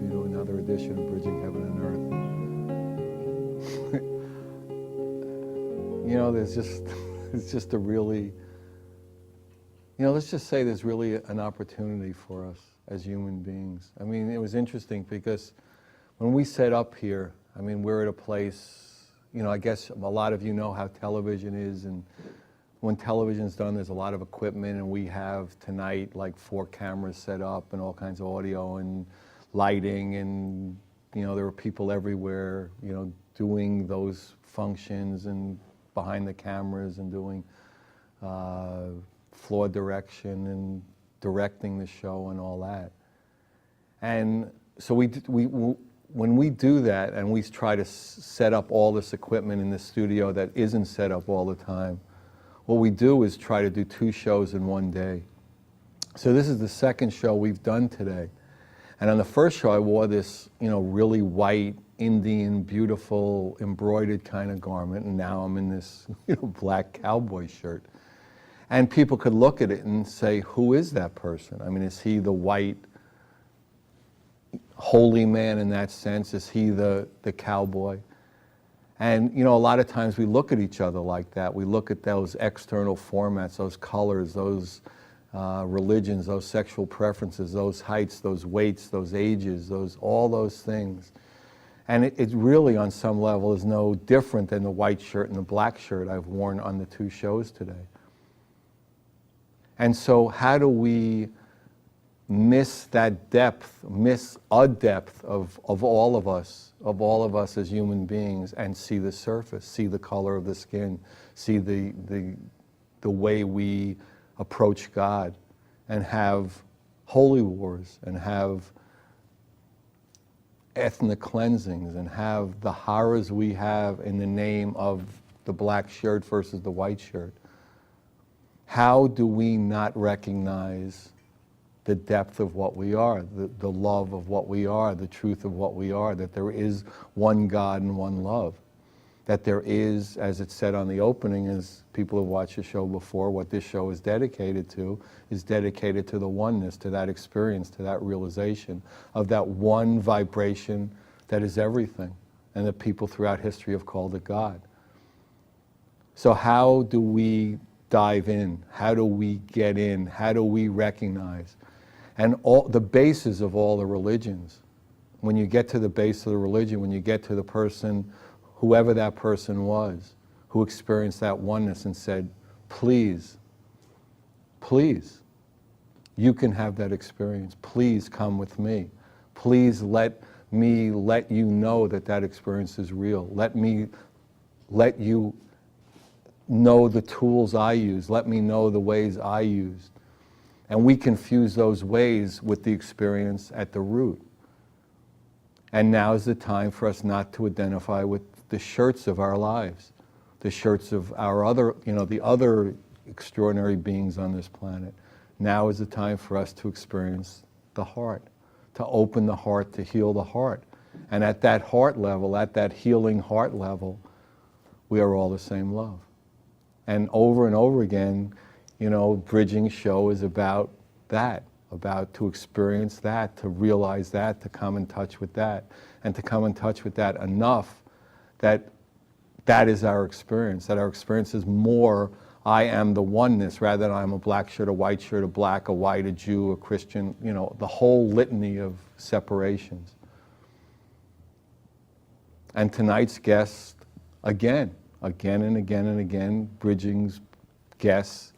you to another edition of Bridging Heaven and Earth. You know, it's just a really, you know, let's just say there's really an opportunity for us as human beings. I mean, it was interesting because when we set up here, I mean, we're at a place, you know, I guess a lot of you know how television is, and when television's done, there's a lot of equipment, and we have tonight like 4 cameras set up and all kinds of audio and lighting, and, you know, there are people everywhere, you know, doing those functions and behind the cameras and doing floor direction and directing the show and all that. And so when we do that and we try to set up all this equipment in the studio that isn't set up all the time, what we do is try to do 2 shows in one day. So this is the second show we've done today. And on the first show I wore this, you know, really white, Indian, beautiful, embroidered kind of garment, and now I'm in this, you know, black cowboy shirt. And people could look at it and say, who is that person? I mean, is he the white, holy man in that sense? Is he the cowboy? And, you know, a lot of times we look at each other like that. We look at those external formats, those colors, those religions, those sexual preferences, those heights, those weights, those ages, all those things. And it really, on some level, is no different than the white shirt and the black shirt I've worn on the 2 shows today. And so how do we miss that depth, miss a depth of all of us as human beings, and see the surface, see the color of the skin, see the way we approach God, and have holy wars, and have ethnic cleansings, and have the horrors we have in the name of the black shirt versus the white shirt? How do we not recognize the depth of what we are, the love of what we are, the truth of what we are, that there is one God and one love, that there is, as it said on the opening, as people have watched the show before, what this show is dedicated to the oneness, to that experience, to that realization of that one vibration that is everything, and that people throughout history have called it God. So how do we dive in? How do we get in? How do we recognize? And all the bases of all the religions, when you get to the base of the religion, when you get to the person, whoever that person was, who experienced that oneness and said, please, please, you can have that experience. Please come with me. Please let me let you know that that experience is real. Let me let you know the tools I use. Let me know the ways I used. And we confuse those ways with the experience at the root. And now is the time for us not to identify with the shirts of our lives, the shirts of our other, you know, the other extraordinary beings on this planet. Now is the time for us to experience the heart, to open the heart, to heal the heart. And at that heart level, at that healing heart level, we are all the same love. And over again, you know, Bridging Show is about that, about to experience that, to realize that, to come in touch with that, and to come in touch with that enough that that is our experience, that our experience is more, I am the oneness, rather than I'm a black shirt, a white shirt, a black, a white, a Jew, a Christian, you know, the whole litany of separations. And tonight's guest, again and again, Bridging's guests,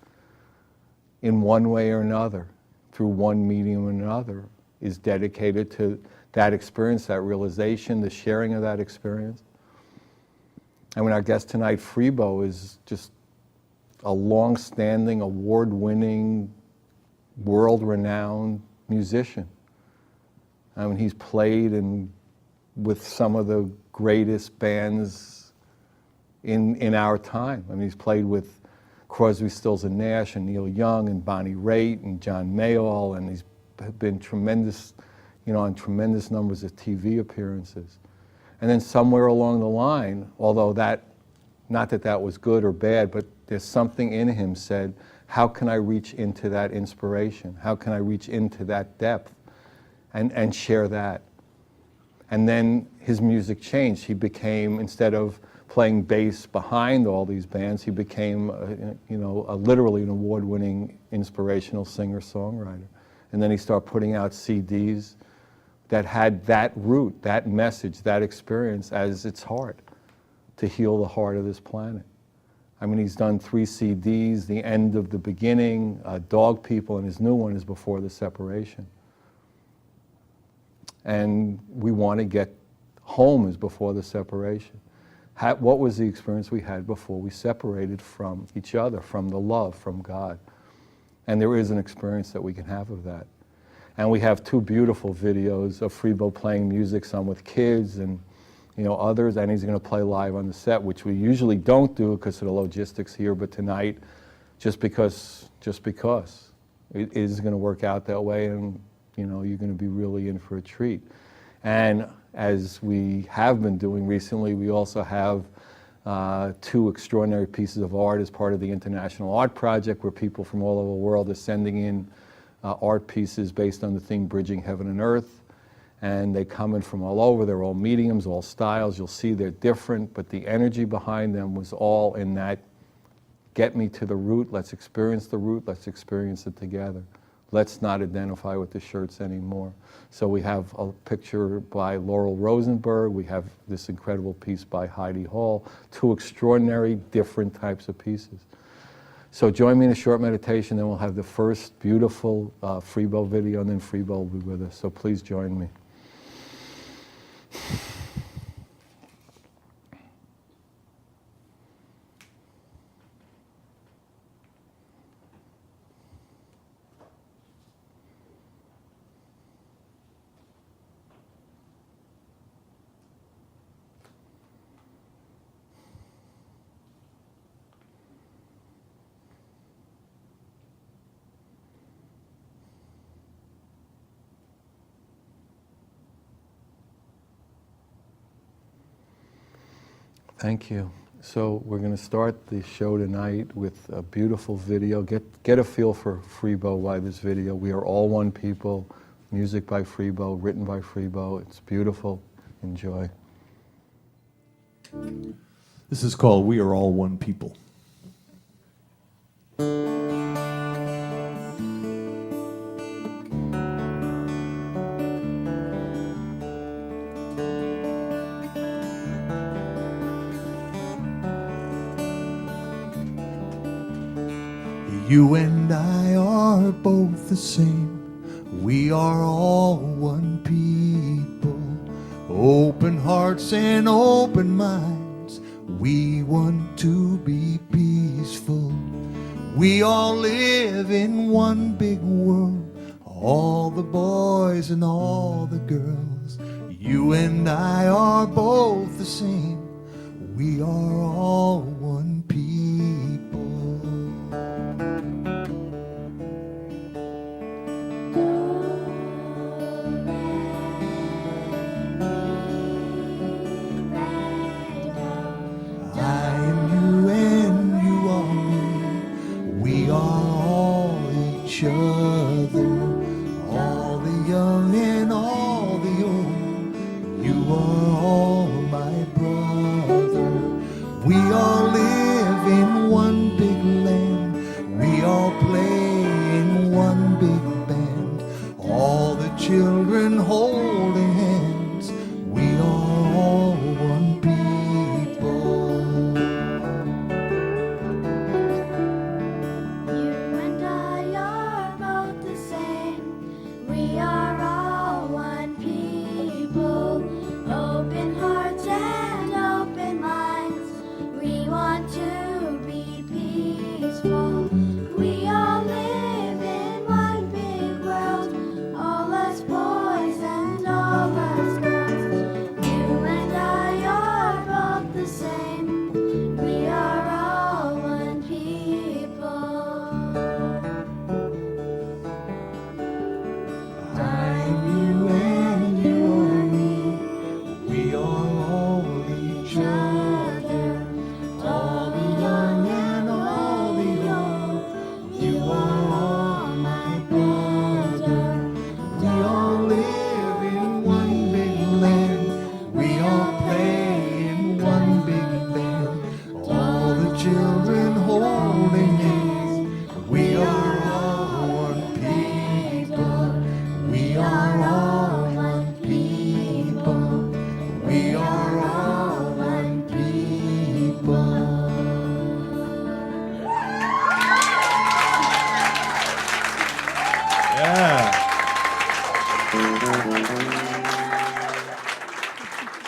in one way or another, through one medium or another, is dedicated to that experience, that realization, the sharing of that experience. And when our guest tonight, Freebo, is just a long-standing, award-winning, world-renowned musician. I mean, he's played with some of the greatest bands in our time. I mean, he's played with Crosby, Stills and Nash, and Neil Young, and Bonnie Raitt, and John Mayall, and he's been tremendous, you know, on tremendous numbers of TV appearances. And then somewhere along the line, although that, not that that was good or bad, but there's something in him said, how can I reach into that inspiration? How can I reach into that depth and share that? And then his music changed. He became, instead of playing bass behind all these bands, he became, literally an award-winning inspirational singer-songwriter. And then he started putting out CDs that had that root, that message, that experience as its heart, to heal the heart of this planet. I mean, he's done 3 CDs, The End of the Beginning, Dog People, and his new one is Before the Separation. And we want to get home is Before the Separation. What was the experience we had before we separated from each other, from the love, from God? And there is an experience that we can have of that. And we have 2 beautiful videos of Freebo playing music, some with kids and others, and he's going to play live on the set, which we usually don't do because of the logistics here, but tonight, just because it is going to work out that way, and you're going to be really in for a treat. And as we have been doing recently, we also have 2 extraordinary pieces of art as part of the International Art Project, where people from all over the world are sending in art pieces based on the theme Bridging Heaven and Earth. And they come in from all over. They're all mediums, all styles. You'll see they're different, but the energy behind them was all in that, get me to the root, let's experience the root, let's experience it together. Let's not identify with the shirts anymore. So we have a picture by Laurel Rosenberg. We have this incredible piece by Heidi Hall. 2 extraordinary, different types of pieces. So join me in a short meditation, then we'll have the first beautiful Freebo video, and then Freebo will be with us. So please join me. Thank you. So we're going to start the show tonight with a beautiful video. Get a feel for Freebo by this video. We are all one people. Music by Freebo, written by Freebo. It's beautiful. Enjoy. This is called We Are All One People. You and I are both the same. We are all one people. Open hearts and open minds. We want to be peaceful. We all live in one big world. All the boys and all the girls. You and I are both the same. We are all one people. We are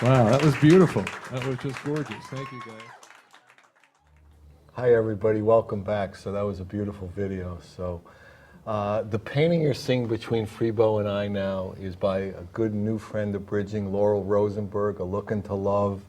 Wow, that was beautiful. That was just gorgeous. Thank you, guys. Hi everybody, welcome back. So that was a beautiful video. So the painting you're seeing between Freebo and I now is by a good new friend of Bridging, Laurel Rosenberg, A Look Into Love.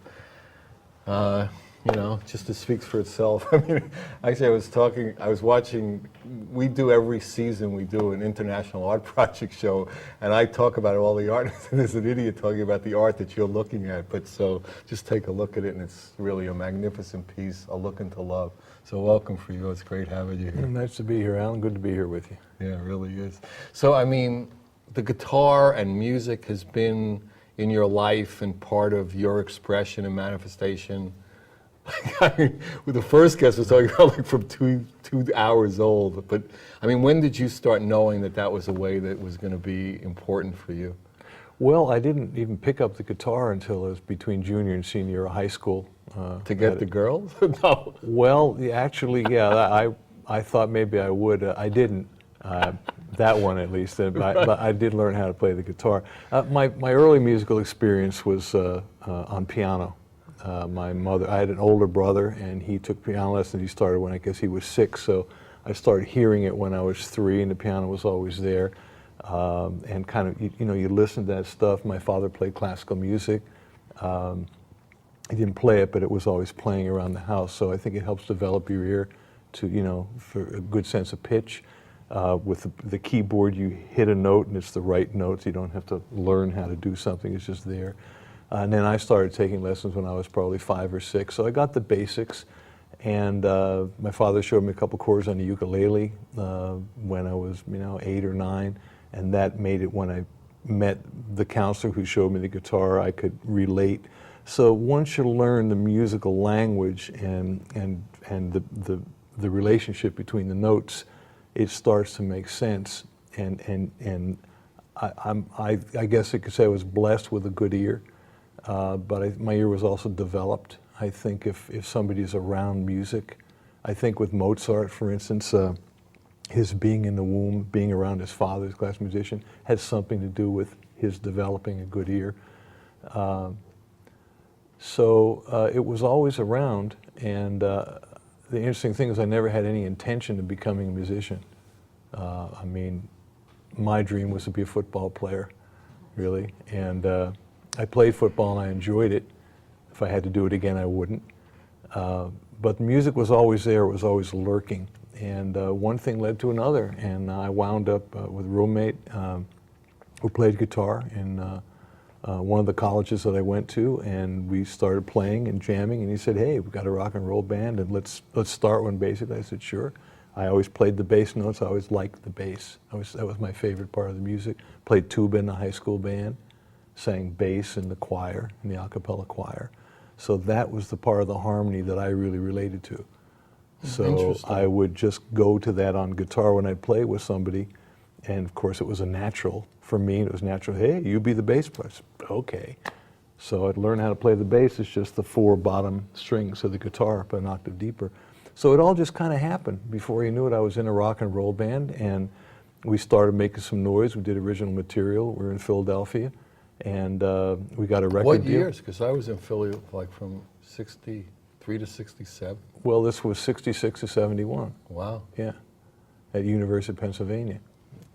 You know, just it speaks for itself. I mean, actually I was watching, we do every season, we do an international art project show, and I talk about all the art, and there's an idiot talking about the art that you're looking at, but so just take a look at it, and it's really a magnificent piece, A Look Into Love. So welcome, Freebo, it's great having you here. Nice to be here, Alan. Good to be here with you. Yeah, it really is. So, I mean, the guitar and music has been in your life and part of your expression and manifestation. I mean, with the first guest was talking about like from two hours old, but I mean, when did you start knowing that that was a way that was going to be important for you? Well, I didn't even pick up the guitar until I was between junior and senior year of high school. To get the girls? No. Well, actually, yeah, I thought maybe I would. I didn't. That one at least, but I did learn how to play the guitar. My early musical experience was on piano. My mother, I had an older brother, and he took piano lessons. He started when I guess he was 6, so I started hearing it when I was 3, and the piano was always there. And kind of, you know, you listen to that stuff. My father played classical music. He didn't play it, but it was always playing around the house. So I think it helps develop your ear to, you know, for a good sense of pitch. With the keyboard, you hit a note, and it's the right notes. You don't have to learn how to do something. It's just there. And then I started taking lessons when I was probably 5 or 6. So I got the basics. And my father showed me a couple chords on the ukulele when I was, you know, 8 or 9. And that made it, when I met the counselor who showed me the guitar, I could relate. So once you learn the musical language and the relationship between the notes, it starts to make sense. And I guess I could say I was blessed with a good ear. But my ear was also developed. I think if somebody's around music, I think with Mozart, for instance, his being in the womb, being around his father, his classical musician, had something to do with his developing a good ear. So it was always around, and the interesting thing is I never had any intention of becoming a musician. I mean, my dream was to be a football player, really, and I played football and I enjoyed it. If I had to do it again, I wouldn't. But music was always there, it was always lurking. And one thing led to another, and I wound up with a roommate who played guitar in one of the colleges that I went to, and we started playing and jamming, and he said, hey, we've got a rock and roll band, and let's start one basically. I said, sure. I always played the bass notes, I always liked the bass. That was my favorite part of the music. Played tuba in the high school band, sang bass in the choir, in the a cappella choir. So that was the part of the harmony that I really related to. So I would just go to that on guitar when I'd play with somebody, and of course it was a natural for me. It was natural, hey, you be the bass player. Okay. So I'd learn how to play the bass. It's just the 4 bottom strings of the guitar, but an octave deeper. So it all just kind of happened. Before you knew it, I was in a rock and roll band, and we started making some noise. We did original material. We were in Philadelphia, and we got a record deal. What years? Because I was in Philly like from 63 to 67. Well, this was 66 to 71. Wow. Yeah, at University of Pennsylvania.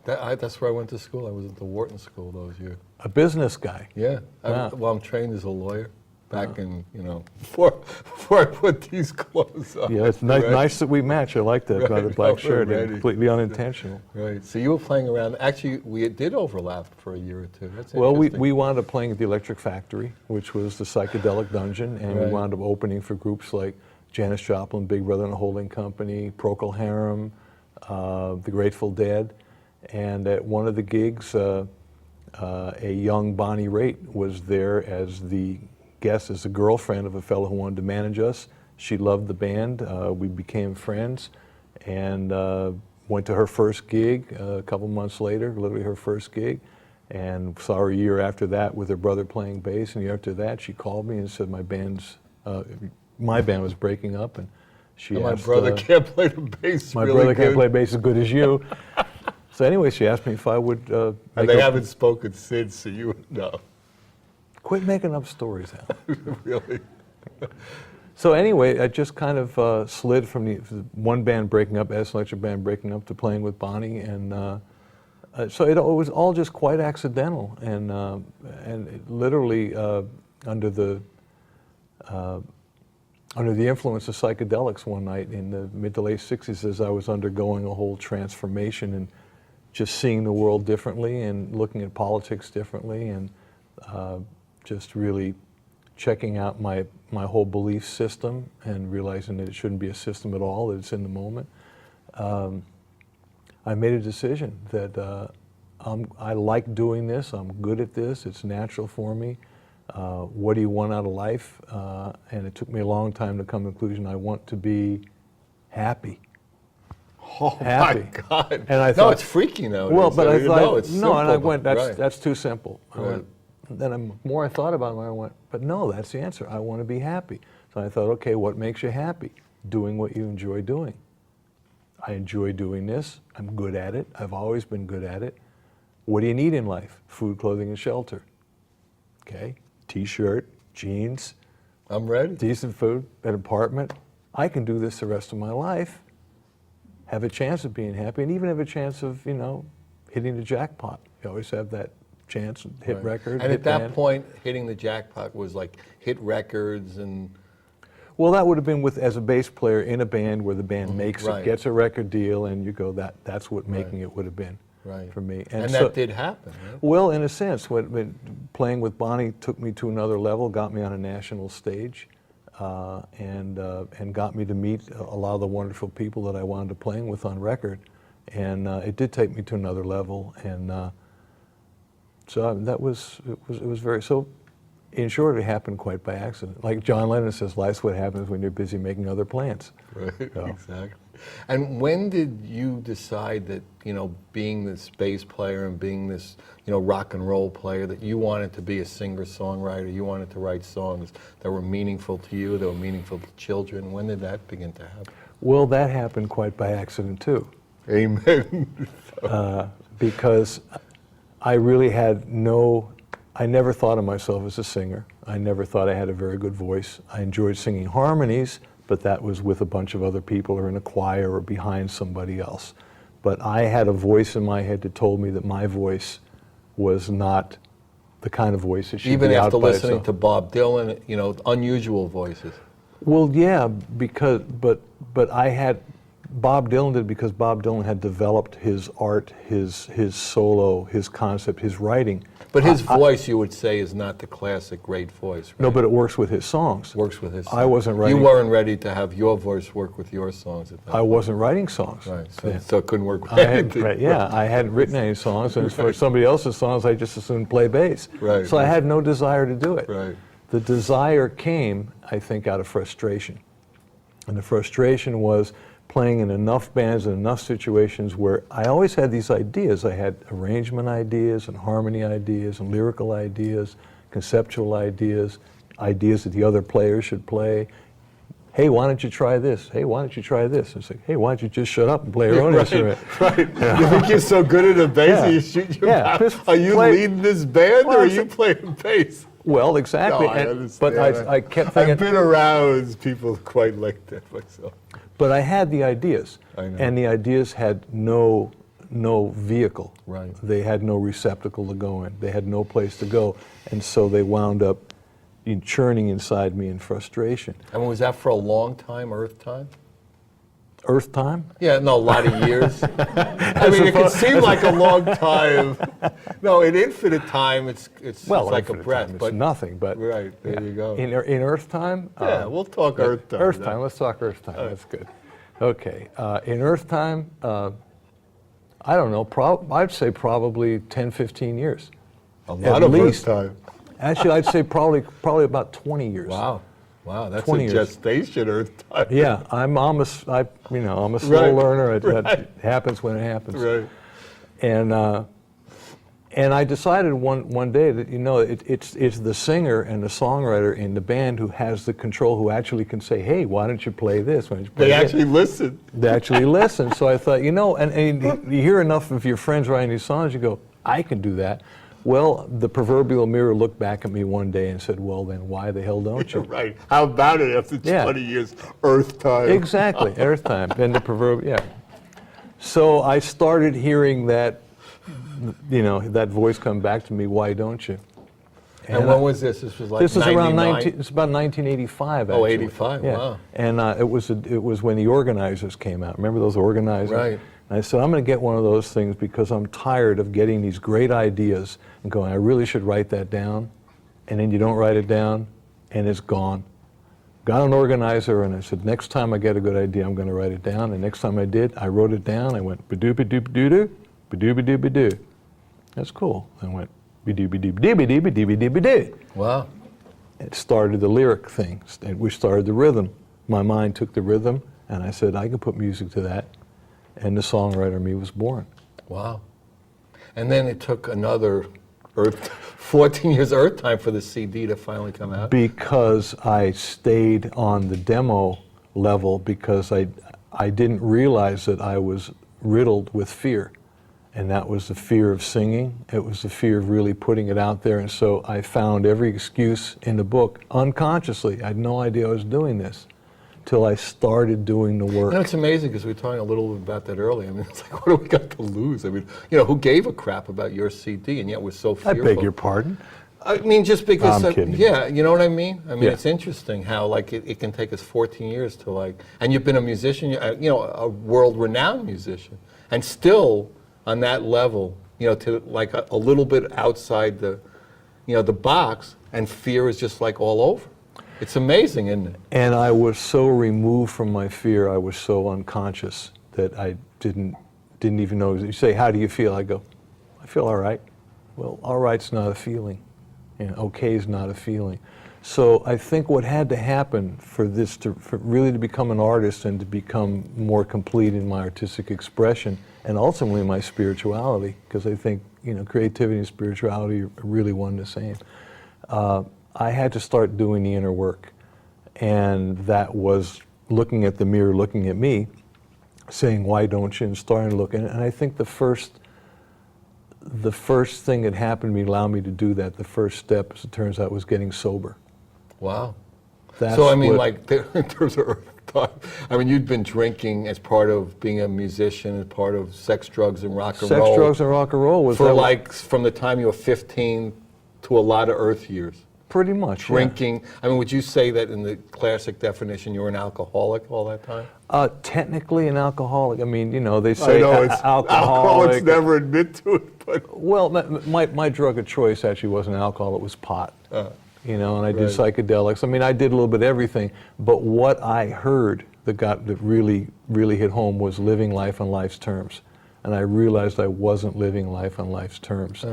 That's where I went to school. I was at the Wharton School those years. A business guy. Yeah. Wow. I'm trained as a lawyer back in, you know, before I put these clothes on. Yeah, it's nice that we match. I like that by the black shirt. Ready. Completely unintentional. Right. So you were playing around. Actually, we did overlap for a year or two. That's Well, interesting. we wound up playing at the Electric Factory, which was the psychedelic dungeon, and we Right. wound up opening for groups like Janis Joplin, Big Brother and the Holding Company, Procol Harum, the Grateful Dead. And at one of the gigs, a young Bonnie Raitt was there as the guest, as a girlfriend of a fellow who wanted to manage us. She loved the band. We became friends, and went to her first gig a couple months later, literally her first gig, and saw her a year after that with her brother playing bass. And a year after that, she called me and said my band was breaking up, and she And asked, my brother can't play the bass. my really brother can't good. play bass as good as you. So anyway, she asked me if I would. And they haven't spoken since, so you know. Quit making up stories, Alan. Really? So anyway, I just kind of slid from the one band breaking up, Edison Electric Band breaking up, to playing with Bonnie, and so it was all just quite accidental, and it literally under the influence of psychedelics one night in the mid to late 60s, as I was undergoing a whole transformation and just seeing the world differently and looking at politics differently, and just really checking out my whole belief system and realizing that it shouldn't be a system at all, that it's in the moment. I made a decision that I like doing this, I'm good at this, it's natural for me. What do you want out of life? And it took me a long time to come to the conclusion I want to be happy. Oh Happy. my God! And I no, thought, it's freaky nowadays. well, but I thought, no, it's simple, and I went, right. that's too simple. I Right. went, then the more I thought about it, I went, but no, that's the answer. I want to be happy. So I thought, okay, what makes you happy? Doing what you enjoy doing. I enjoy doing this. I'm good at it. I've always been good at it. What do you need in life? Food, clothing, and shelter. Okay, t-shirt, jeans, I'm ready. decent food, an apartment. I can do this the rest of my life, have a chance of being happy, and even have a chance of, hitting the jackpot. You always have that chance, hit Right. record, And hit at that band. point, hitting the jackpot was like hit records and. Well, that would have been as a bass player in a band where the band makes Right. it, gets a record deal, and you go, that's what making Right. it would have been Right. for me. And so- that did happen, right? Well, in a sense, when playing with Bonnie took me to another level, got me on a national stage, and got me to meet a lot of the wonderful people that I wound up playing with on record, and it did take me to another level, and so it was very so. In short, it happened quite by accident. Like John Lennon says, life's what happens when you're busy making other plans. Right, So- exactly. And when did you decide that, being this bass player and being this, rock and roll player, that you wanted to be a singer-songwriter, you wanted to write songs that were meaningful to you, that were meaningful to children? When did that begin to happen? Well, that happened quite by accident, too. Amen. Because I really had I never thought of myself as a singer. I never thought I had a very good voice. I enjoyed singing harmonies, but that was with a bunch of other people or in a choir or behind somebody else. But I had a voice in my head that told me that my voice was not the kind of voice that should Even be out after by listening itself. to Bob Dylan, unusual voices. Well, yeah, but I had Bob Dylan did because Bob Dylan had developed his art, his solo, his concept, his writing. But his voice, you would say, is not the classic great voice, right? No, but it works with his songs. Works with his songs. I wasn't writing. You weren't ready to have your voice work with your songs at that I point. wasn't writing songs. Right, Yeah. so it couldn't work with I had, anything. right, yeah, I hadn't written any songs, and for somebody else's songs, I just assumed play bass. Right, So I right. had no desire to do it. Right. The desire came, I think, out of frustration. And the frustration was playing in enough bands and enough situations where I always had these ideas. I had arrangement ideas and harmony ideas and lyrical ideas, conceptual ideas, ideas that the other players should play. Hey, why don't you try this? Hey, why don't you try this? It's like, hey, why don't you just shut up and play your own instrument? Right. You think you're so good at a bass Yeah. that you shoot your Yeah, mouth? just Are you play- leading this band Well, or are it's you a- playing bass? Well, exactly. No, I And- understand. but I kept I've thinking, been around people quite like that myself. but I had the ideas, I know. and the ideas had no vehicle. Right. They had no receptacle to go in. They had no place to go, and so they wound up churning inside me in frustration. And was that for a long time, Earth time? Earth time? Yeah, no, a lot of years. I mean, it could seem like a long time. No, in infinite time, it's Well, like a infinite breath. time, it's But nothing. But right, there you go. In Earth time? Yeah, we'll talk Earth time. Earth time. Let's talk Earth time. That's good. Okay. In Earth time, I don't know. I'd say probably 10, 15 years. A at lot of Earth least. time. Actually, I'd say probably about 20 years. Wow, that's 20 a years. gestation Earth time. Yeah, I'm a slow Right, learner. It right. happens when it happens. Right. And I decided one day that it's the singer and the songwriter in the band who has the control, who actually can say, hey, why don't you play this? Why don't you play They that? actually listen. They actually listen. So I thought, and you hear enough of your friends writing these songs, you go, I can do that. Well, the proverbial mirror looked back at me one day and said, well, then why the hell don't you? Right. How about it after Yeah. 20 years, Earth time? Exactly, Earth time, and the proverbial, yeah. So I started hearing that, that voice come back to me, why don't you? And when was this? This was like This is around 99? it's about 1985, Oh, actually. 85, Yeah. wow. And it was when the organizers came out. Remember those organizers? Right. And I said, I'm going to get one of those things because I'm tired of getting these great ideas and going, I really should write that down. And then you don't write it down, and it's gone. Got an organizer, and I said, next time I get a good idea, I'm going to write it down. And next time I did, I wrote it down. I went, ba-doo-ba-doo-ba-doo-doo, ba-doo-ba-doo-ba-doo. That's cool. I went, ba-doo-ba-doo-ba-doo-ba-doo-ba-doo-ba-doo. Wow. It started the lyric thing. We started the rhythm. My mind took the rhythm, and I said, I can put music to that. And the songwriter me was born. Wow. And then it took another 14 years Earth time for the CD to finally come out. Because I stayed on the demo level because I didn't realize that I was riddled with fear. And that was the fear of singing. It was the fear of really putting it out there. And so I found every excuse in the book unconsciously. I had no idea I was doing this till I started doing the work. It's amazing because we were talking a little bit about that earlier. I mean, it's like, what do we got to lose? I mean, who gave a crap about your CD, and yet we're so I fearful. beg your pardon? I mean, just because, I'm kidding. yeah, you know what I mean? I mean, Yeah. it's interesting how, like, it can take us 14 years to, and you've been a musician, a world-renowned musician, and still on that level, to, like, a little bit outside the box, and fear is just, like, all over. It's amazing, isn't it? And I was so removed from my fear, I was so unconscious that I didn't even know. You say, how do you feel? I go, I feel all right. Well, all right's not a feeling. Okay's not a feeling. So I think what had to happen for really to become an artist and to become more complete in my artistic expression and ultimately my spirituality, because I think creativity and spirituality are really one and the same. I had to start doing the inner work, and that was looking at the mirror, looking at me, saying, why don't you, and starting to look. And I think the first thing that happened to me, allowed me to do that, the first step, as it turns out, was getting sober. Wow. That's So, I mean, what- in terms of I mean, you'd been drinking as part of being a musician, as part of sex, drugs, and rock and roll. Sex, drugs, and rock and roll was For that from the time you were 15 to a lot of Earth years. pretty much. Yeah. Drinking. I mean, would you say that in the classic definition, you were an alcoholic all that time? Technically an alcoholic. I mean, they say alcoholics alcoholic. never admit to it, but Well, my drug of choice actually wasn't alcohol, it was pot. And I did psychedelics. I mean, I did a little bit of everything. But what I heard that really, really hit home was living life on life's terms. And I realized I wasn't living life on life's terms.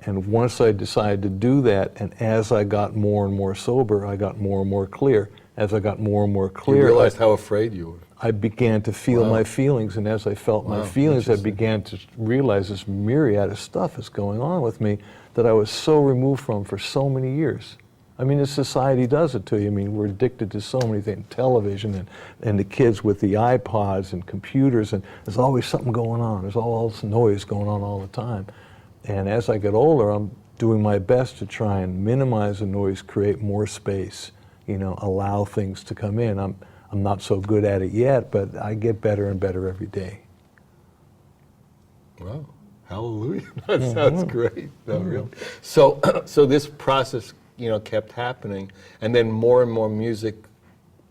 And once I decided to do that, and as I got more and more sober, I got more and more clear. As I got more and more clear, you realized how afraid you were. I began to feel my feelings, and as I felt my feelings, I began to realize this myriad of stuff is going on with me that I was so removed from for so many years. I mean, the society does it to you. I mean, we're addicted to so many things, television and the kids with the iPods and computers, and there's always something going on. There's all this noise going on all the time. And as I get older, I'm doing my best to try and minimize the noise, create more space, allow things to come in. I'm not so good at it yet, but I get better and better every day. Wow. Hallelujah. That sounds great. No, really. So this process, kept happening, and then more and more music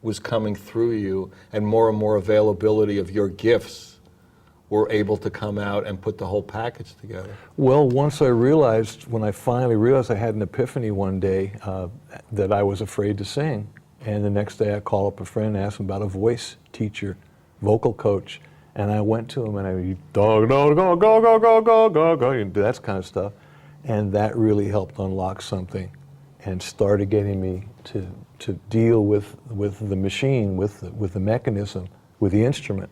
was coming through you, and more availability of your gifts were able to come out and put the whole package together. Well, when I finally realized I had an epiphany one day that I was afraid to sing. And the next day I called up a friend and asked him about a voice teacher, vocal coach. And I went to him and I go, go, go, go, go, go, go, go, go, and that kind of stuff. And that really helped unlock something and started getting me to deal with the machine, with the mechanism, with the instrument,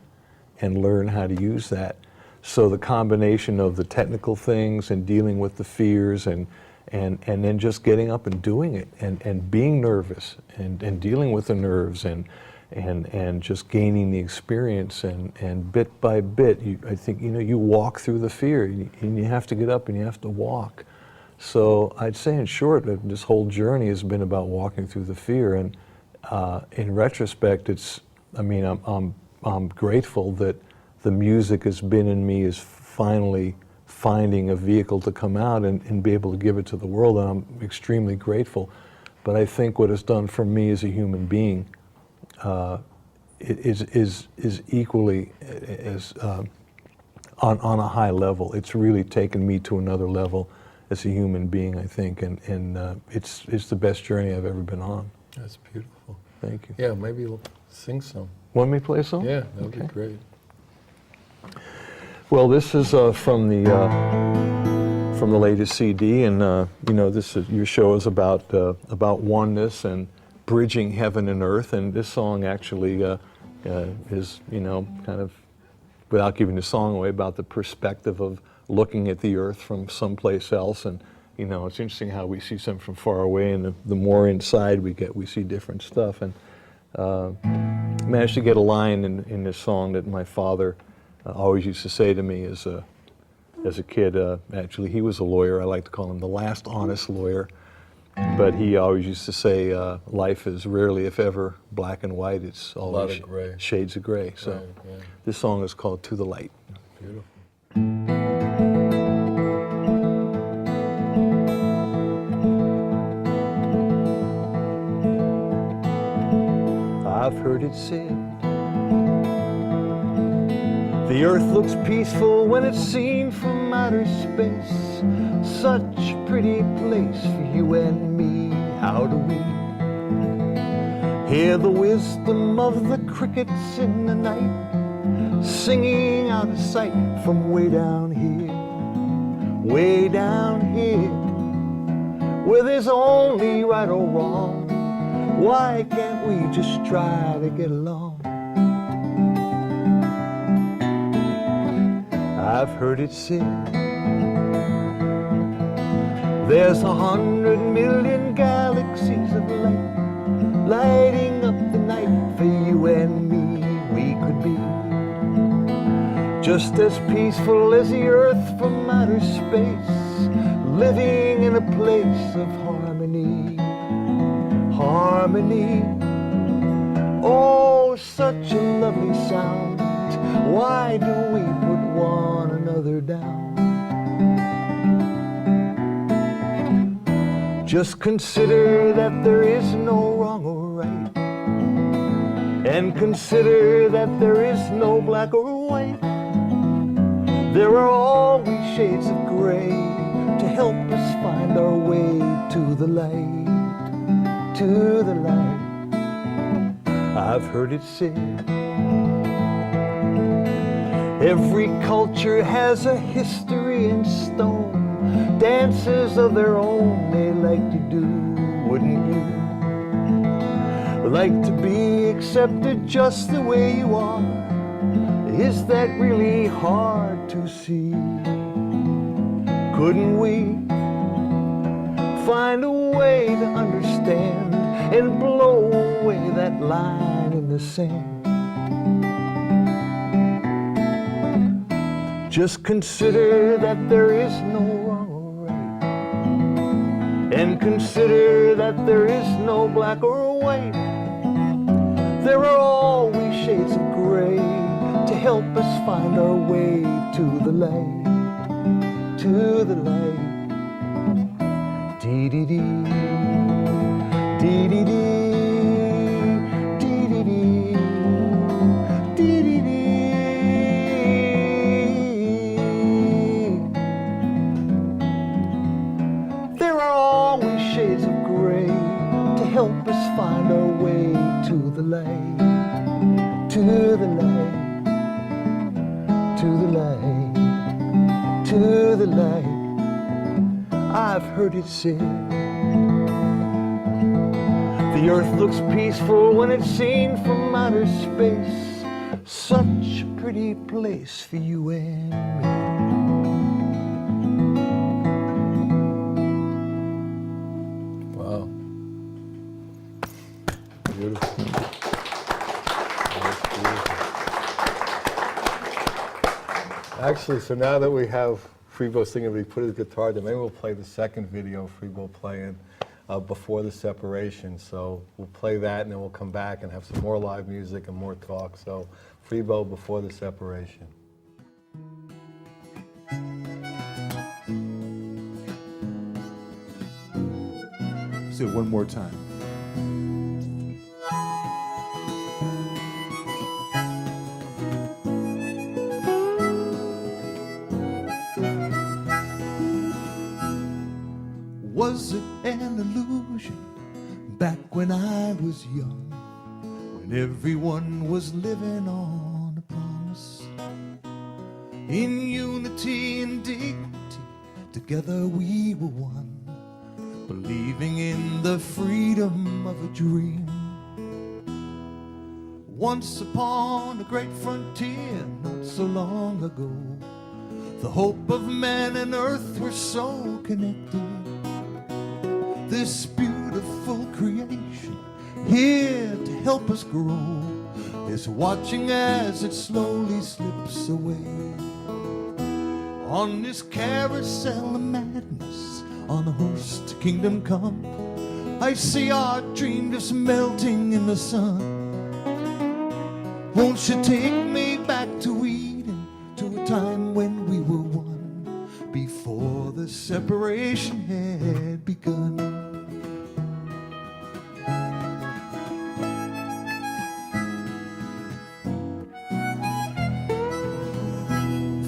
and learn how to use that. So the combination of the technical things and dealing with the fears and then just getting up and doing it and being nervous and dealing with the nerves and just gaining the experience and bit by bit, I think you walk through the fear and you have to get up and you have to walk. So I'd say in short that this whole journey has been about walking through the fear, and in retrospect, I'm grateful that the music has been in me is finally finding a vehicle to come out and be able to give it to the world, and I'm extremely grateful. But I think what it's done for me as a human being is equally as on a high level. It's really taken me to another level as a human being, I think, and it's the best journey I've ever been on. That's beautiful. Thank you. Yeah, maybe you'll sing some. Want me to play a song? Yeah, that would Okay. be great. Well, this is from the latest CD, and your show is about oneness and bridging heaven and earth, and this song actually is kind of, without giving the song away, about the perspective of looking at the earth from someplace else, and it's interesting how we see something from far away, and the more inside we see different stuff, and managed to get a line in this song that my father always used to say to me as a kid. Actually, he was a lawyer. I like to call him the last honest lawyer. But he always used to say, life is rarely, if ever, black and white. It's always lot of gray. Shades of gray. So Right, yeah. this song is called To the Light. Beautiful. I've heard it said, the earth looks peaceful when it's seen from outer space. Such a pretty place for you and me. How do we hear the wisdom of the crickets in the night, singing out of sight from way down here, where there's only right or wrong? Why can't we just try to get along? I've heard it said, there's 100 million galaxies of light, lighting up the night for you and me. We could be just as peaceful as the earth from outer space, living in a place of harmony. Harmony, oh, such a lovely sound. Why do we put one another down? Just consider that there is no wrong or right, and consider that there is no black or white. There are always shades of gray to help us find our way to the light, to the light. I've heard it said, every culture has a history in stone, dances of their own they like to do. Wouldn't you like to be accepted just the way you are? Is that really hard to see? Couldn't we find a way to understand and blow away that line in the sand? Just consider that there is no wrong or right, and consider that there is no black or white. There are always shades of gray to help us find our way to the light, to the light. Dee-dee-dee, dee-dee-dee, dee-dee-dee, dee-dee-dee. There are always shades of gray to help us find our way to the light, to the light, to the light, to the light. I've heard it said, the earth looks peaceful when it's seen from outer space. Such a pretty place for you and me. Wow. Beautiful. That's beautiful. Actually, so now that we have Freebo singing, but he put his guitar down. Maybe we'll play the second video of Freebo playing before the separation. So we'll play that, and then we'll come back and have some more live music and more talk. So Freebo before the separation. Let's do it one more time. Was it an illusion back when I was young, when everyone was living on a promise? In unity and dignity, together we were one, believing in the freedom of a dream. Once upon a great frontier, not so long ago, the hope of man and earth were so connected. This beautiful creation, here to help us grow, is watching as it slowly slips away. On this carousel of madness, on a horse to kingdom come, I see our dream just melting in the sun. Won't you take me back to Eden, to a time when we were one, before the separation had begun?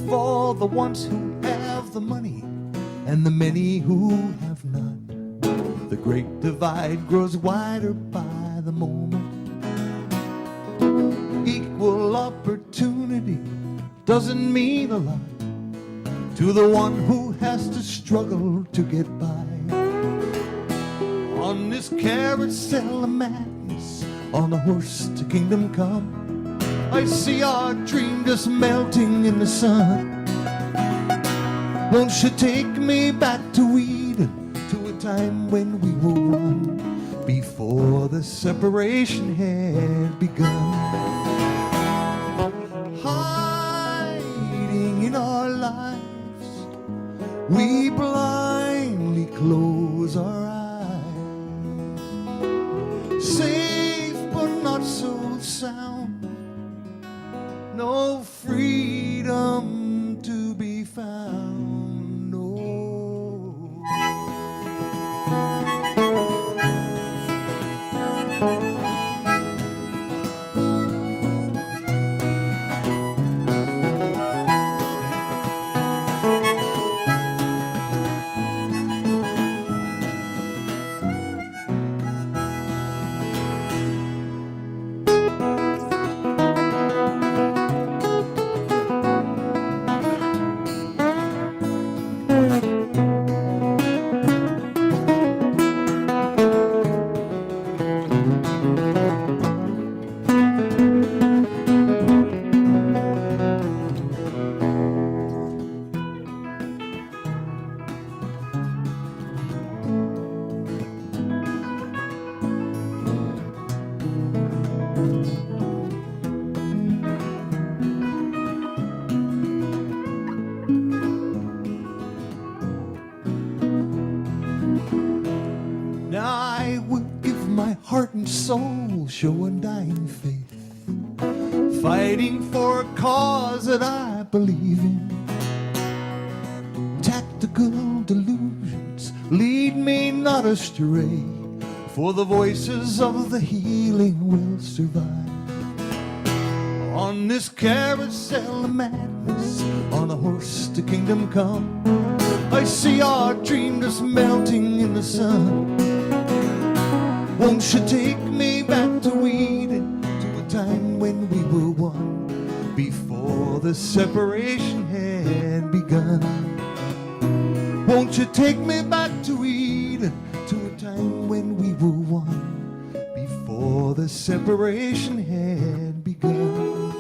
For the ones who have the money and the many who have not, the great divide grows wider by the moment. Equal opportunity doesn't mean a lot to the one who has to struggle to get by. On this carousel of madness, on a horse to kingdom come, I see our dream just melting in the sun. Won't you take me back to Eden, to a time when we were one, before the separation had begun? Hiding in our lives, we blindly close our eyes. Safe but not so sound, no freedom to be found, no. Heart and soul, show undying faith, fighting for a cause that I believe in. Tactical delusions lead me not astray, for the voices of the healing will survive. On this carousel of madness, on a horse to kingdom come, I see our dream just melting in the sun. Won't you take me back to Eden, to a time when we were one, before the separation had begun? Won't you take me back to Eden, to a time when we were one, before the separation had begun?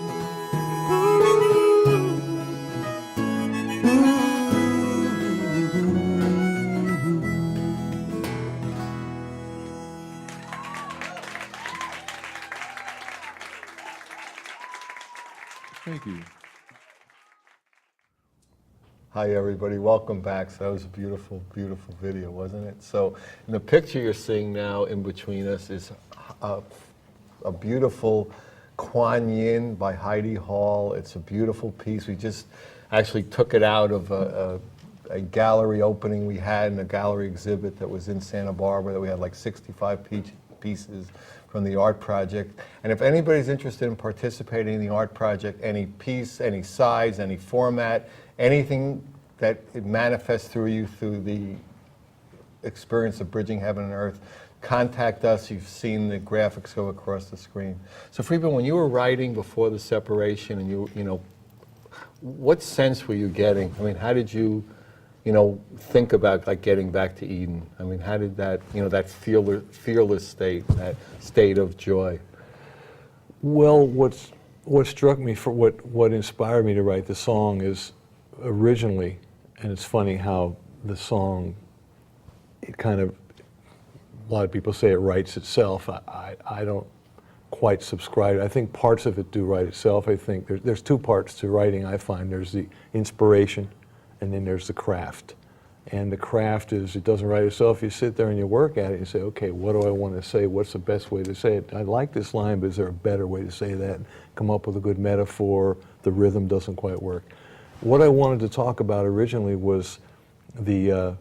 Thank you. Hi, everybody. Welcome back. So that was a beautiful, beautiful video, wasn't it? So in the picture you're seeing now in between us is a beautiful Kuan Yin by Heidi Hall. It's a beautiful piece. We just actually took it out of a gallery opening we had in a gallery exhibit that was in Santa Barbara that we had like 65 pieces from the art project. And if anybody's interested in participating in the art project, any piece, any size, any format, anything that it manifests through you through the experience of bridging heaven and earth, contact us. You've seen the graphics go across the screen. So Freebo, when you were writing before the separation, and you know, what sense were you getting? I mean, how did you think about like getting back to Eden? I mean, how did that, that fearless state, that state of joy? Well, what struck me, for what inspired me to write the song is originally, and it's funny how the song, it kind of, a lot of people say it writes itself. I don't quite subscribe. I think parts of it do write itself. I think there's two parts to writing, I find. There's the inspiration, and then there's the craft. And the craft is, it doesn't write itself. You sit there and you work at it and you say, okay, what do I want to say? What's the best way to say it? I like this line, but is there a better way to say that? Come up with a good metaphor. The rhythm doesn't quite work. What I wanted to talk about originally was I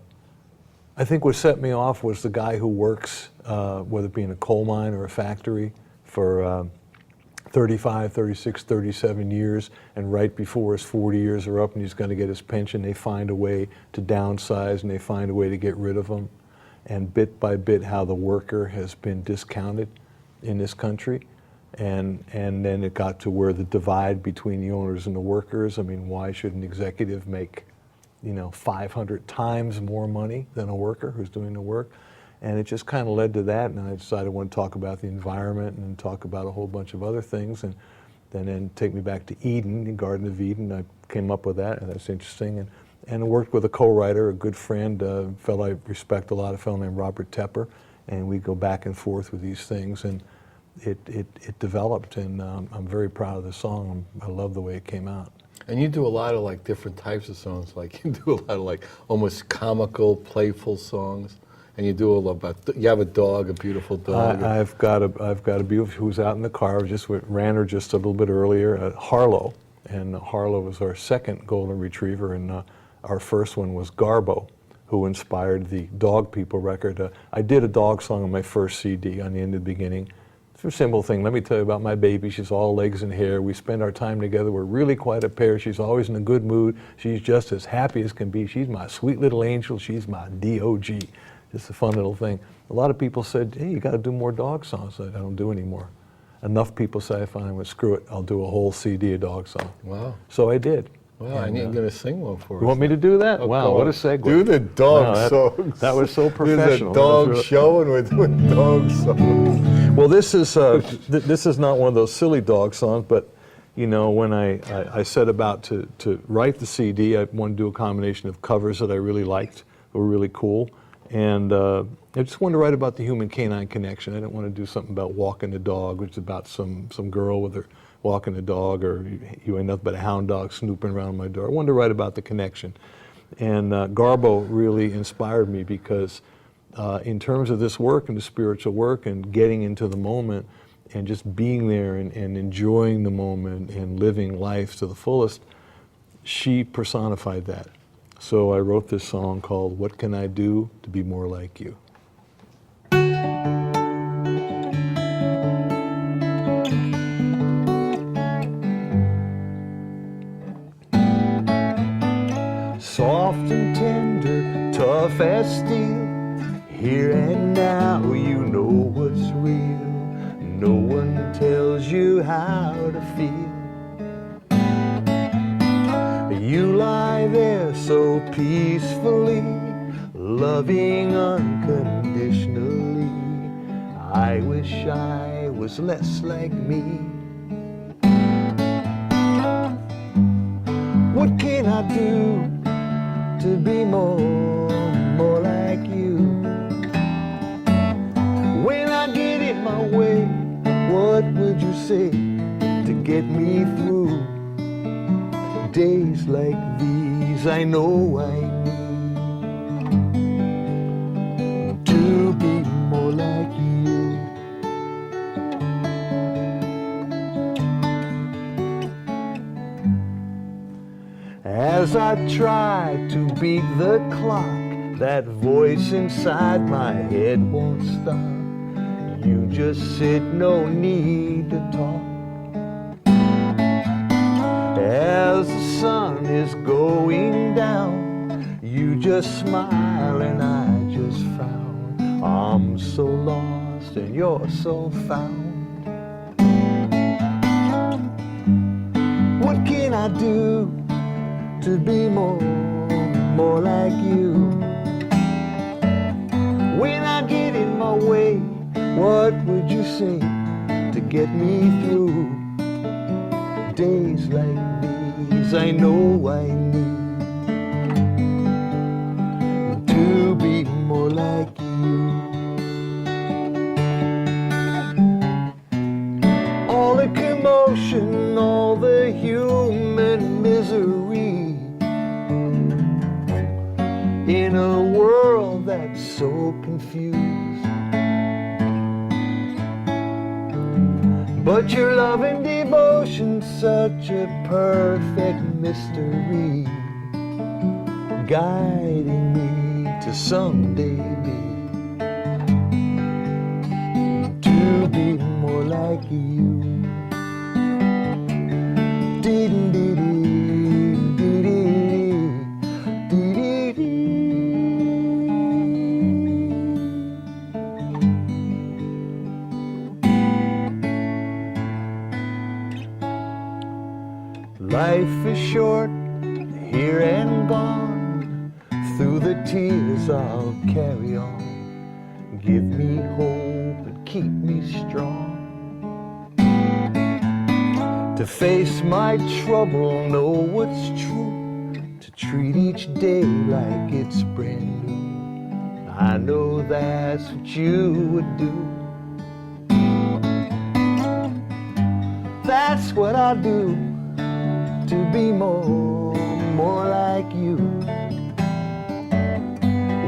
think what set me off was the guy who works, whether it be in a coal mine or a factory, for 35, 36, 37 years, and right before his 40 years are up and he's going to get his pension, they find a way to downsize and they find a way to get rid of him. And bit by bit, how the worker has been discounted in this country. And then it got to where the divide between the owners and the workers. I mean, why should an executive make 500 times more money than a worker who's doing the work? And it just kind of led to that, and I decided I want to talk about the environment and talk about a whole bunch of other things, and then take me back to Eden, the Garden of Eden. I came up with that, and that's interesting. And I worked with a co-writer, a good friend, a fellow I respect a lot, a fellow named Robert Tepper, and we go back and forth with these things, and it developed, and I'm very proud of the song. I love the way it came out. And you do a lot of like different types of songs. Like you do a lot of like almost comical, playful songs. And you do a lot about, you have a dog, a beautiful dog. I've got a beautiful, who's out in the car, ran her just a little bit earlier, Harlow. And Harlow was our second golden retriever, and our first one was Garbo, who inspired the Dog People record. I did a dog song on my first CD on the end of the beginning. It's a simple thing. Let me tell you about my baby. She's all legs and hair. We spend our time together. We're really quite a pair. She's always in a good mood. She's just as happy as can be. She's my sweet little angel. She's my D.O.G. Just a fun little thing. A lot of people said, hey, you got to do more dog songs. I don't do anymore. Enough people say, fine, well, screw it. I'll do a whole CD of dog songs. Wow. So I did. Wow, and you're going to sing one for us. You want me to do that? Oh, wow, what a segue. Do the dog songs. That was so professional. There's a dog show and we're doing dog songs. Well, this is not one of those silly dog songs, but when I set about to write the CD, I wanted to do a combination of covers that I really liked, that were really cool. And I just wanted to write about the human-canine connection. I didn't want to do something about walking the dog, which is about some girl with her walking the dog, or you ain't nothing but a hound dog snooping around my door. I wanted to write about the connection. And Garbo really inspired me because in terms of this work and the spiritual work and getting into the moment and just being there and enjoying the moment and living life to the fullest, she personified that. So I wrote this song called What Can I Do to Be More Like You? Soft and tender, tough as steel, here and now you know what's real. No one tells you how to feel. You lie there so peacefully, loving unconditionally. I wish I was less like me. What can I do to be more like you? When I get in my way, what would you say to get me through? Days like these these I know I need to be more like you. As I try to beat the clock, that voice inside my head won't stop. You just sit, no need to talk. As the sun is going down, you just smile and I just frown. I'm so lost and you're so found. What can I do to be more like you? When I get in my way, what would you say to get me through? Days like these I know I need to be more like you. All the commotion, all the human misery in a world that's so confused. But your love and devotion, such a perfect mystery, guiding me to someday be more like you. Life is short, here and gone. Through the tears I'll carry on. Give me hope and keep me strong. To face my trouble, know what's true. To treat each day like it's brand new. I know that's what you would do. That's what I'll do to be more like you.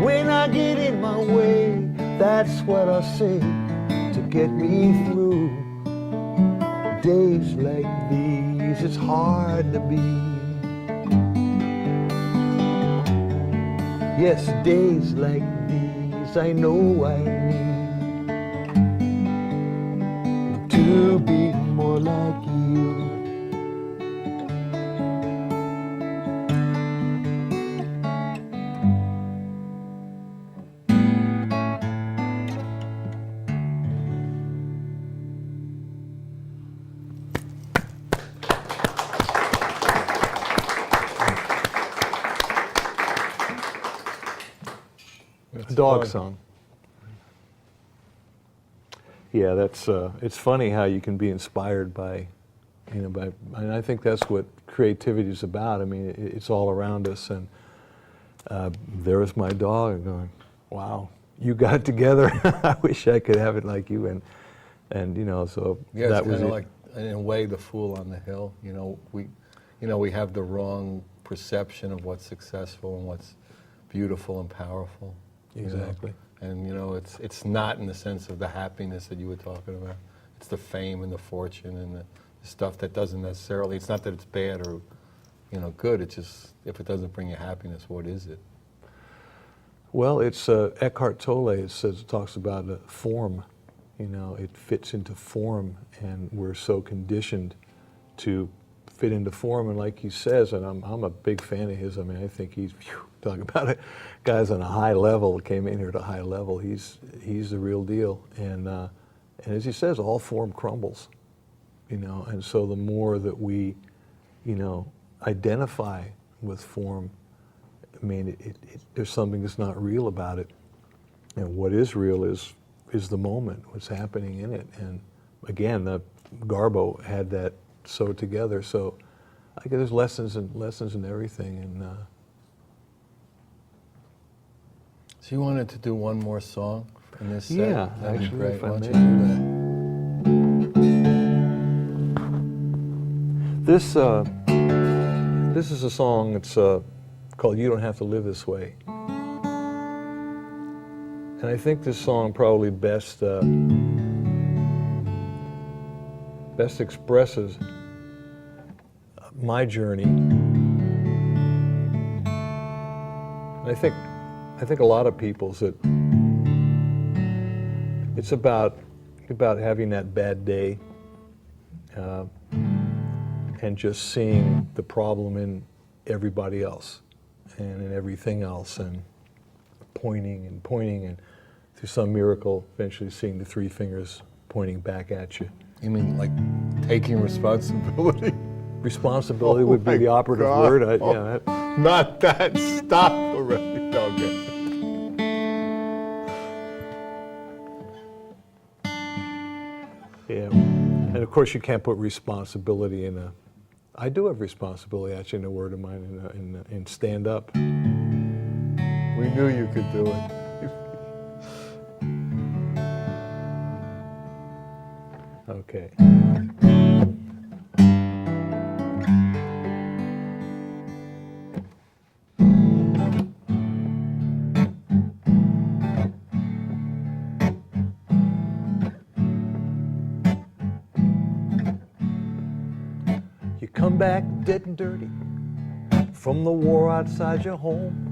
When I get in my way, that's what I'll say to get me through. Days like these, it's hard to be. Yes, days like these, I know I need to be more like you. Dog song. Yeah, that's it's funny how you can be inspired by, and I think that's what creativity is about. I mean, it's all around us, and there was my dog going, "Wow, you got it together. I wish I could have it like you." And so Yeah, that it's was kind of it. like, in a way, the fool on the hill. We have the wrong perception of what's successful and what's beautiful and powerful. Exactly. And it's not in the sense of the happiness that you were talking about. It's the fame and the fortune and the stuff that doesn't necessarily, it's not that it's bad or good, it's just, if it doesn't bring you happiness, what is it? Well, it's Eckhart Tolle. It talks about form. It fits into form, and we're so conditioned to fit into form. And like he says, and I'm a big fan of his. I mean, I think he's talking about it. Guys on a high level came in here at a high level. He's the real deal. And as he says, all form crumbles. And so the more that we, identify with form, I mean, there's something that's not real about it. And what is real is the moment, what's happening in it. And again, the Garbo had that so together. So I guess there's lessons in everything. And So you wanted to do one more song in this set? Yeah, That'd be actually, great. if I Why don't may. you do that? This is a song that's called You Don't Have to Live This Way. And I think this song probably best expresses my journey. And I think a lot of people's that it's about having that bad day and just seeing the problem in everybody else and in everything else, and pointing and through some miracle eventually seeing the three fingers pointing back at you. You mean like taking responsibility? Responsibility Oh would be my the operative God. word. Oh. Yeah, that, Not that. Stop already. Okay. yeah. And of course you can't put responsibility in a, I do have responsibility actually in a word of mine in stand up. We knew you could do it. Okay. You come back dead and dirty from the war outside your home,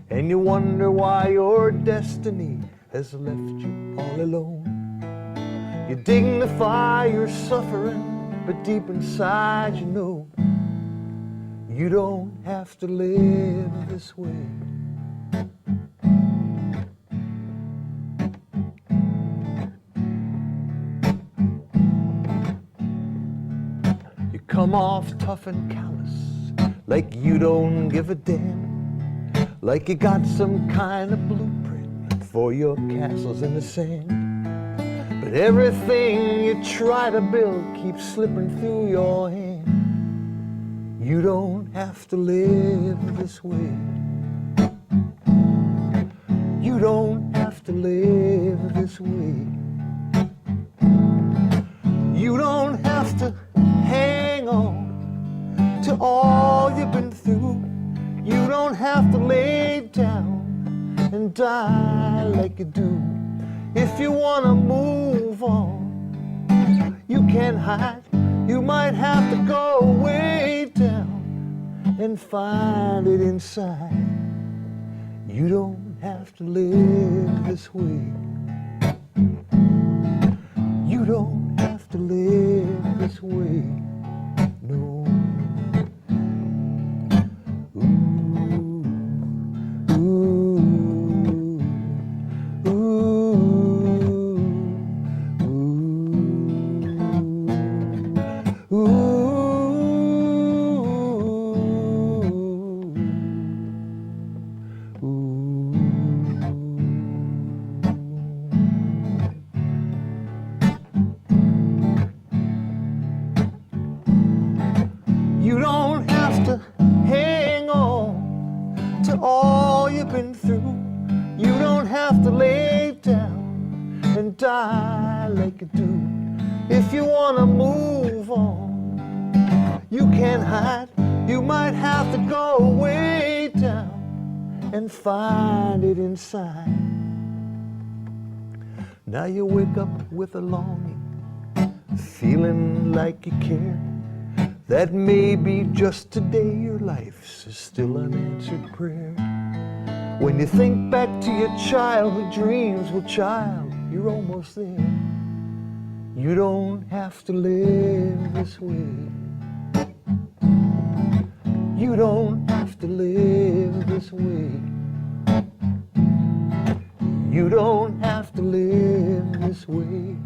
and you wonder why your destiny has left you all alone. You dignify your suffering, but deep inside you know you don't have to live this way. You come off tough and callous, like you don't give a damn, like you got some kind of blueprint for your castles in the sand. But everything you try to build keeps slipping through your hand. You don't have to live this way. You don't have to live this way. You don't have to hang on to all you've been through. You don't have to lay down and die like you do. If you want to move on, you can't hide. You might have to go way down and find it inside. You don't have to live this way. You don't have to live this way. No. You don't have to hang on to all you've been through. You don't have to lay down and die like you do. If you want to move on, you can't hide. You might have to go way down and find it inside. Now you wake up with a longing, feeling like you care, that maybe just today your life's still unanswered prayer. When you think back to your childhood dreams, well child, you're almost there. You don't have to live this way. You don't have to live this way. You don't have to live this way.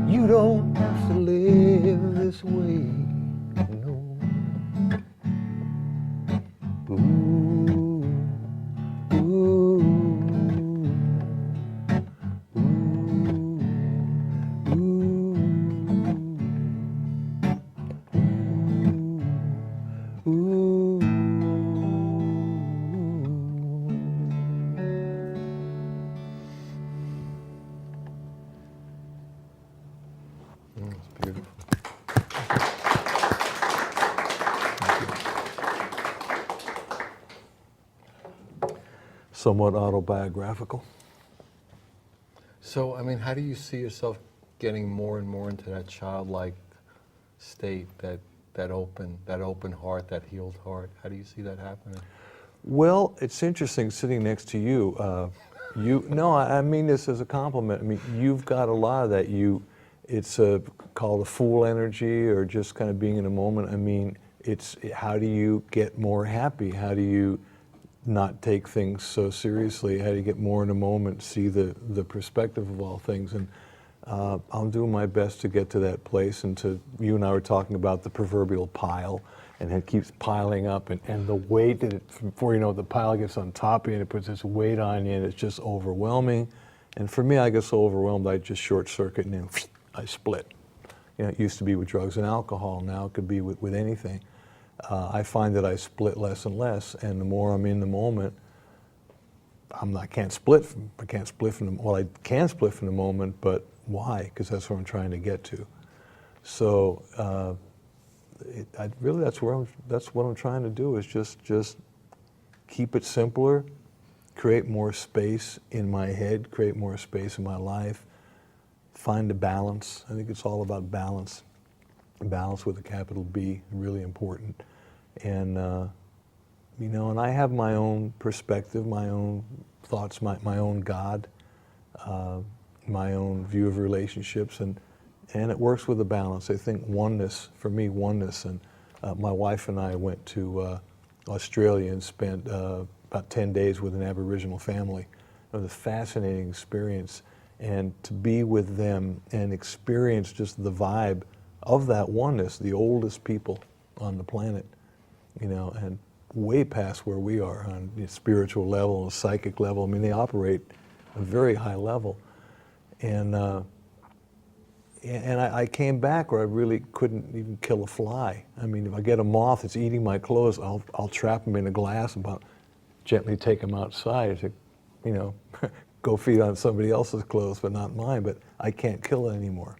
You don't have to live this way. No. Ooh, ooh, ooh, ooh, ooh. It's beautiful. somewhat autobiographical. So, I mean, how do you see yourself getting more and more into that childlike state, that open heart, that healed heart? How do you see that happening? Well, it's interesting sitting next to you. No, I mean this as a compliment. I mean, you've got a lot of that. It's called a fool energy, or just kind of being in a moment. I mean, it's how do you get more happy? How do you not take things so seriously? How do you get more in a moment, see the perspective of all things? And I'm doing my best to get to that place. And you and I were talking about the proverbial pile, and it keeps piling up, and the weight that before you know it, the pile gets on top of you, and it puts this weight on you, and it's just overwhelming. And for me, I get so overwhelmed, I just short circuit, and then I split. You know, it used to be with drugs and alcohol. Now it could be with anything. I find that I split less and less, and the more I'm in the moment, I can't split from I can split from the moment, but why? Because that's what I'm trying to get to. So really, that's what I'm trying to do, is just keep it simpler, create more space in my head, create more space in my life, find a balance. I think it's all about balance. Balance with a capital B, really important. And you know, and I have my own perspective, my own thoughts, my own God, my own view of relationships, and it works with a balance. I think oneness, for me, oneness. And my wife and I went to Australia and spent about 10 days with an Aboriginal family. It was a fascinating experience, and to be with them and experience just the vibe of that oneness, the oldest people on the planet, you know, and way past where we are on the spiritual level, a psychic level. I mean, they operate a very high level. And I came back where I really couldn't even kill a fly. I mean, if I get a moth that's eating my clothes, I'll trap them in a glass and gently take them outside to, you know, go feed on somebody else's clothes, but not mine. But I can't kill it anymore,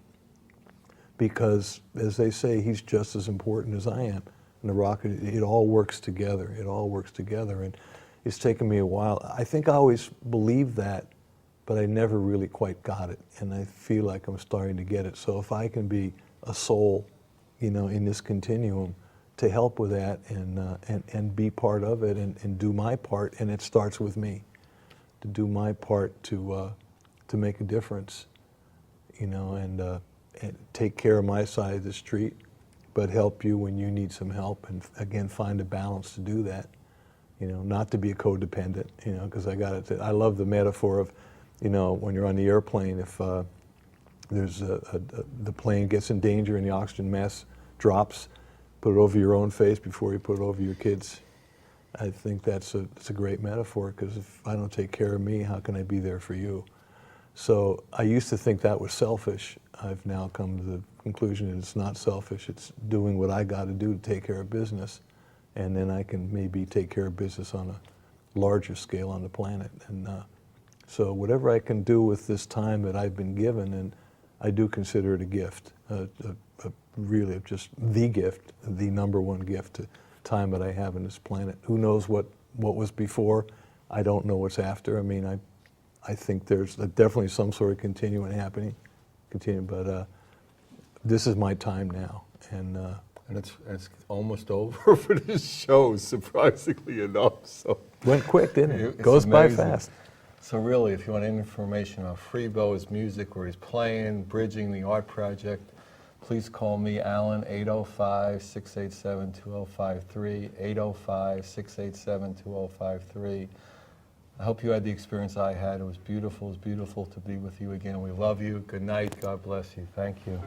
because, as they say, he's just as important as I am. And the rock, it all works together. It all works together. And it's taken me a while. I think I always believed that, but I never really quite got it. And I feel like I'm starting to get it. So if I can be a soul, you know, in this continuum, to help with that and be part of it and do my part, and it starts with me, to do my part to make a difference, you know, and take care of my side of the street, but help you when you need some help, and again, find a balance to do that, you know, not to be a codependent, you know, because I love the metaphor of, you know, when you're on the airplane, if there's the plane gets in danger and the oxygen mask drops, put it over your own face before you put it over your kids. I think it's a great metaphor, because if I don't take care of me, how can I be there for you? So I used to think that was selfish. I've now come to the conclusion that it's not selfish. It's doing what I got to do to take care of business, and then I can maybe take care of business on a larger scale on the planet. And so whatever I can do with this time that I've been given, and I do consider it a gift, really just the gift, the number one gift, to time that I have on this planet. Who knows what was before? I don't know what's after. I mean, I think there's definitely some sort of continuing happening, but this is my time now, and it's almost over for this show, surprisingly enough. So went quick, didn't it? It's Goes by amazing. fast. So really, if you want any information on Freebo, his music, where he's playing, bridging the art project, please call me, Alan, 805-687-2053, 805-687-2053. I hope you had the experience I had. It was beautiful. It was beautiful to be with you again. We love you. Good night. God bless you. Thank you.